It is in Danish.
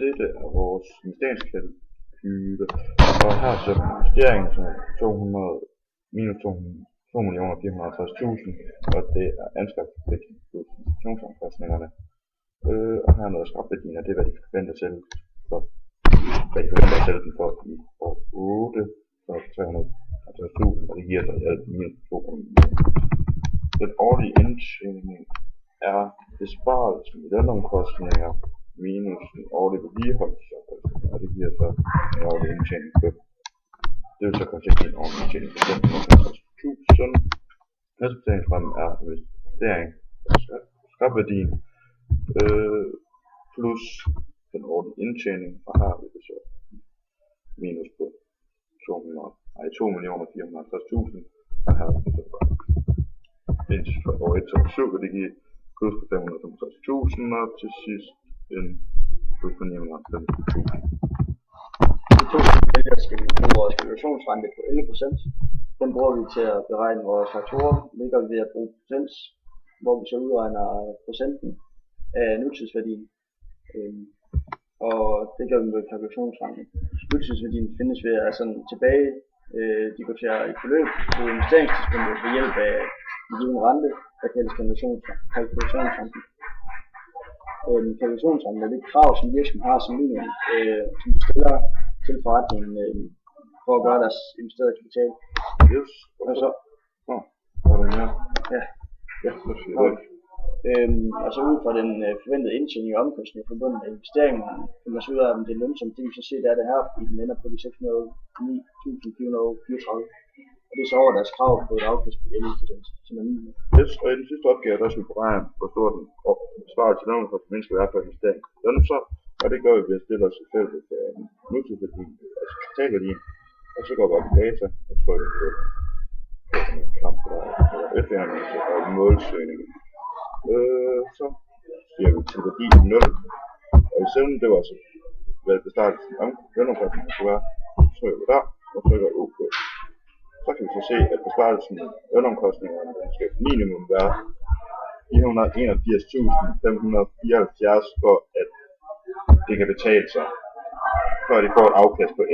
dette er vores investeringskalkyle, og her så investeringen som 200 minus 2.450.000, og det er anskaffelsesværdien plus institutionsomkostningerne. Og her er noget skrabværdien, og det er hvad de forventer at sælge for, den for i år 8, så 350.000, og det giver så i alt minus 2 millioner. Den årlige indtjening er besparelsen i lønomkostninger minus den årlige vedligeholdelsesomkostninger, og det giver så en årlig indtjening på. Det vil så konsekvent en årlig indtjening på 550.000. Næste betalingsramme er investering af skrabværdien plus den årlige indtjening, og her vil det så minus på 2.450.000, og her vil det så indtil for år 1 som 7, og det giver plus på 565.000, og til sidst en plus på 950.000. De to vælger skal vi bruge vores kalkulationsrente på 11%. Den bruger vi til at beregne vores faktorer, ligger vi ved at bruge procent, hvor vi så udregner procenten af nutidsværdien. Og det gør vi med kalkulationsrente. Nutidsværdien findes ved at sådan tilbage dekortere et beløb på investeringstidspunktet ved hjælp af en given rente, der kaldes kalkulationsrenten. Kalkulationsrenten er det krav, som virksomheden har som minimum, som de stiller til forretningen for at gøre deres investerede kapital. Yes. Og så og så ud fra den forventede indtjening og omkostninger forbundet med investeringen, kan man så ud af, om det er lønsomt. Det vi så se, der er det her, fordi den ender på de 609.434. Og det er så over deres krav på et afkast på 11%, som er minimum. Yes, og i den sidste opgave, der skal vi beregne, hvor stor den svarer til nogen for mennesker være for investering. Så, og det gør vi ved at stille os i feltet nutidsværdien, altså kapitalværdien, og så går vi op i data og trykker på en knap der efterhåndelse og målsøgning. Så siger vi til værdi 0, og i søvnen, det var altså hvad bestartelsen om lønomkostningen skulle være, så trykker vi der og trykker OK. Så kan vi så se, at besparelsen af lønomkostningerne skal minimum være 481.574 for at det kan betale sig, før de får et afkast på 11%.